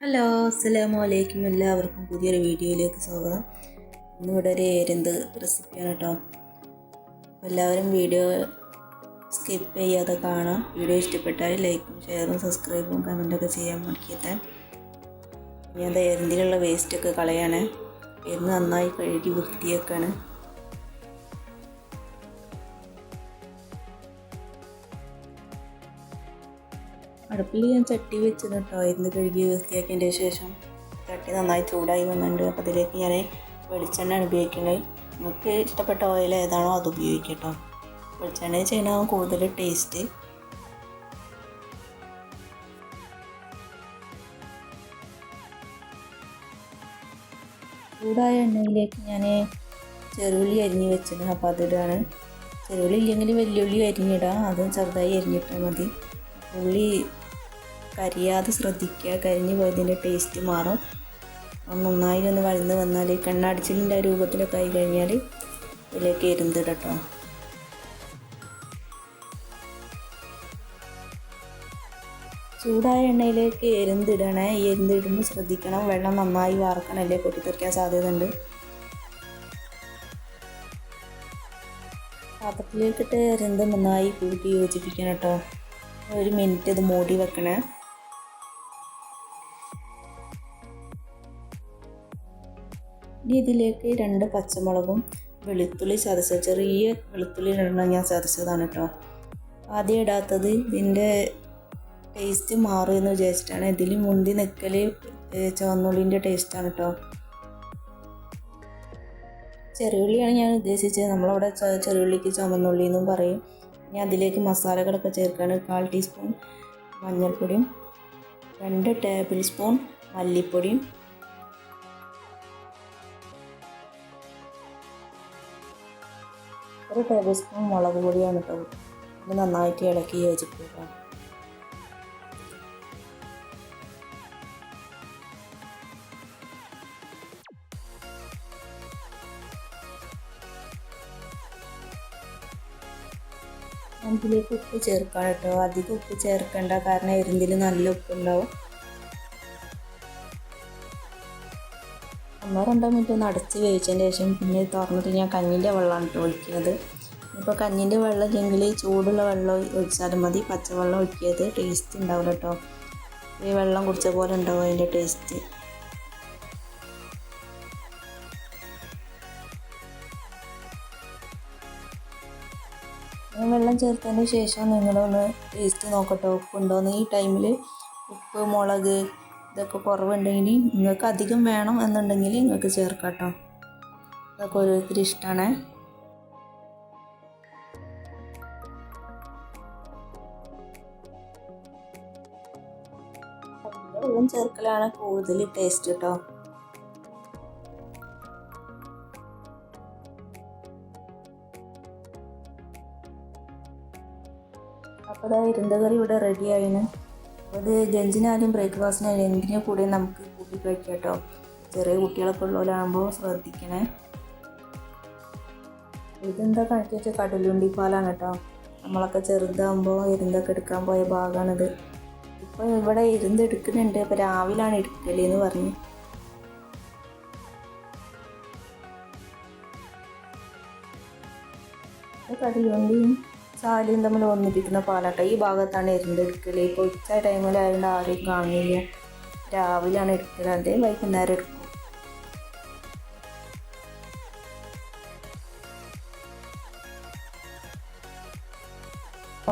Hello, അസ്സലാമു അലൈക്കും. എല്ലാവർക്കും പുതിയൊരു വീഡിയോയിലേക്ക് സ്വാഗതം. ഇന്നിവിടെ ഒരു എരുന്ത് റെസിപ്പിയാണ് കേട്ടോ. എല്ലാവരും വീഡിയോ സ്കിപ്പ് ചെയ്യാതെ കാണാം. വീഡിയോ ഇഷ്ടപ്പെട്ടാൽ ലൈക്കും ഷെയറും സബ്സ്ക്രൈബും കമൻറ്റൊക്കെ ചെയ്യാൻ മടിക്കട്ടെ. ഞാൻ എരുന്തിലുള്ള വേസ്റ്റൊക്കെ കളയാണ്. എരുന്ന് നന്നായി കഴുകി വൃത്തിയാക്കാണ്. അടുപ്പിൽ ഞാൻ ചട്ടി വെച്ചത് കേട്ടോ. എരുന്ന് കഴുകി വൃത്തിയാക്കിയതിൻ്റെ ശേഷം ചട്ടി നന്നായി ചൂടായി വന്നിട്ടുണ്ട്. അപ്പോൾ അതിലേക്ക് ഞാൻ വെളിച്ചെണ്ണയാണ് ഉപയോഗിക്കുന്നത്. നിങ്ങൾക്ക് ഇഷ്ടപ്പെട്ട ഓയിൽ ഏതാണോ അത് ഉപയോഗിക്കുക കേട്ടോ. വെളിച്ചെണ്ണ ചെയ്യണ കൂടുതൽ ടേസ്റ്റ്. ചൂടായ എണ്ണയിലേക്ക് ഞാൻ ചെറുള്ളി അരിഞ്ഞ് വെച്ചത്. അപ്പോൾ അതിടാണ്. ചെറുള്ളി ഇല്ലെങ്കിൽ വലിയുള്ളി അരിഞ്ഞിടാം. അതും ചെറുതായി അരിഞ്ഞിട്ടാൽ മതി. ഉള്ളി കരിയാതെ ശ്രദ്ധിക്കുക. കരിഞ്ഞ് പോയതിൻ്റെ ടേസ്റ്റ് മാറും. നന്നായി ഒന്ന് വഴന്ന് വന്നാൽ കണ്ണാടിച്ചിലിൻ്റെ രൂപത്തിലൊക്കെ ആയി കഴിഞ്ഞാൽ ഇതിലേക്ക് എരുന്തിട കേട്ടോ. ചൂടായ എണ്ണയിലേക്ക് എരുന്തിടണേ. ഈ എരുന്തിടുമ്പോൾ ശ്രദ്ധിക്കണം. വെള്ളം നന്നായി വാർക്കണം, അല്ലേ പൊട്ടിത്തെറിക്കാൻ സാധ്യതയുണ്ട്. പാത്രത്തിലേക്കിട്ട് എരുന്ത് നന്നായി കൂട്ടി യോജിപ്പിക്കണം കേട്ടോ. ഒരു മിനിറ്റ് ഇത് മൂടി വെക്കണേ. ഇനി ഇതിലേക്ക് 2 പച്ചമുളകും വെളുത്തുള്ളി ചതച്ച ചെറിയ വെളുത്തുള്ളി ഇടണം. ഞാൻ ചതച്ചതാണ് കേട്ടോ. ആദ്യം ഇടാത്തത് ഇതിൻ്റെ ടേസ്റ്റ് മാറുമെന്ന് വിചാരിച്ചിട്ടാണ്. ഇതിൽ മുന്തി നിൽക്കൽ ചുവന്നുള്ളിൻ്റെ ടേസ്റ്റാണ് കേട്ടോ. ചെറിയുള്ളിയാണ് ഞാൻ ഉദ്ദേശിച്ചത്. നമ്മളവിടെ ചെറിയുള്ളിക്ക് ചുവന്നുള്ളി എന്നും പറയും. ഇനി അതിലേക്ക് മസാലകളൊക്കെ ചേർക്കുകയാണ്. 1/4 ടീസ്പൂൺ മഞ്ഞൾപ്പൊടിയും 2 ടേബിൾ സ്പൂൺ മല്ലിപ്പൊടിയും 1 ടേബിൾ സ്പൂൺ മുളക് പൊടിയാണ് കേട്ടോ. ഇത് നന്നായിട്ട് ഇളക്കി യോജിപ്പിക്കുക. ഇതിലേക്ക് ഉപ്പ് ചേർക്കാം കേട്ടോ. അധികം ഉപ്പ് ചേർക്കണ്ട, കാരണം എരുന്തിൽ നല്ല ഉപ്പുണ്ടാവും. 1-2 മിനിറ്റ് ഒന്ന് അടച്ച് വേവിച്ചതിന് ശേഷം പിന്നെ തുറന്നിട്ട് ഞാൻ കഞ്ഞിൻ്റെ വെള്ളമാണ് കേട്ടോ ഒഴിക്കുന്നത്. ഇപ്പോൾ കഞ്ഞിൻ്റെ വെള്ളം ഇല്ലെങ്കിൽ ചൂടുള്ള വെള്ളം ഒഴിച്ചാലും മതി. പച്ചവെള്ളം ഒഴിക്കിയത് ടേസ്റ്റ് ഉണ്ടാവില്ല കേട്ടോ. ഈ വെള്ളം കുടിച്ച പോലെ ഉണ്ടാവും അതിൻ്റെ ടേസ്റ്റ്. വെള്ളം ചേർത്തതിന് ശേഷം നിങ്ങളൊന്ന് ടേസ്റ്റ് നോക്കട്ടെ ഉപ്പുണ്ടോയെന്ന്. ഈ ടൈമിൽ ഉപ്പ് മുളക് ഇതൊക്കെ കുറവുണ്ടെങ്കിൽ നിങ്ങൾക്ക് അധികം വേണം എന്നുണ്ടെങ്കിൽ നിങ്ങൾക്ക് ചേർക്കാം കേട്ടോ. ഇതൊക്കെ ഓരോരുത്തർ ഇഷ്ടമാണ്. വെള്ളം ചേർക്കലാണ് കൂടുതൽ ടേസ്റ്റ് കേട്ടോ. അപ്പോൾ അതാ എരുന്തക്കറി ഇവിടെ റെഡി ആയിന്. അപ്പോൾ ഇത് ലഞ്ചിനായാലും ബ്രേക്ക്ഫാസ്റ്റിനായാലും എന്തിനെ കൂടെ നമുക്ക് കൂട്ടി കഴിക്കാം കേട്ടോ. ചെറിയ കുട്ടികളൊക്കെ ഉള്ളവരാകുമ്പോൾ ശ്രദ്ധിക്കണേ. ഇതെന്താ കഴിക്കുക വെച്ചാൽ കടലുണ്ടി പാലാണ് കേട്ടോ. നമ്മളൊക്കെ ചെറുതാകുമ്പോൾ എരുന്തൊക്കെ എടുക്കാൻ പോയ ഭാഗമാണിത്. ഇപ്പോൾ ഇവിടെ എരുന്ത് എടുക്കുന്നുണ്ട്. അപ്പോൾ രാവിലാണ് എടുക്കലെന്ന് പറഞ്ഞു. കടലുണ്ടിയും ചാലിയും തമ്മിൽ ഒന്നിപ്പിക്കുന്ന പാലാട്ടോ. ഈ ഭാഗത്താണ് എരുന്ത് എടുക്കൽ. ഇപ്പോൾ ഉച്ച ടൈമിലായതുകൊണ്ട് ആരെയും കാണില്ല. രാവിലെയാണ് എടുക്കൽ. അതേ വൈകുന്നേരം എടുക്കും.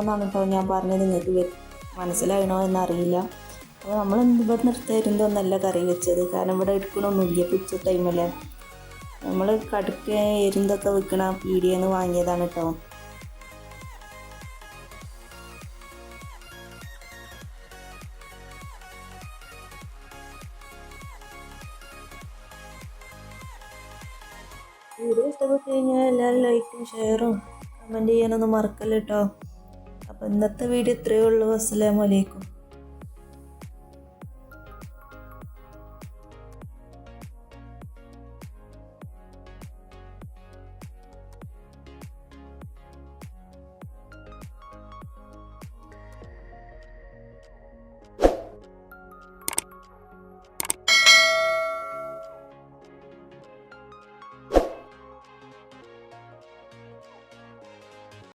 ഒന്നാണ് കേട്ടോ ഞാൻ പറഞ്ഞത്. നിങ്ങൾക്ക് മനസ്സിലായണോ എന്നറിയില്ല. അപ്പോൾ നമ്മൾ ഇവിടെ നിർത്തായിരുന്നൊന്നല്ല കറി വെച്ചത്, കാരണം ഇവിടെ എടുക്കണമൊന്നുമില്ല. ഇപ്പോൾ ഉച്ച ടൈമല്ലേ. നമ്മൾ കടുക്ക എരുന്തൊക്കെ വെക്കണ പീടികയെന്ന് വാങ്ങിയതാണ് കേട്ടോ. വീഡിയോ ഇഷ്ടപ്പെട്ട് കഴിഞ്ഞാൽ എല്ലാവരും ലൈക്കും ഷെയറും കമൻറ്റ് ചെയ്യാനൊന്നും മറക്കല്ല കേട്ടോ. അപ്പോൾ ഇന്നത്തെ വീഡിയോ ഇത്രയേ ഉള്ളൂ. അസ്സലാമു അലൈക്കും.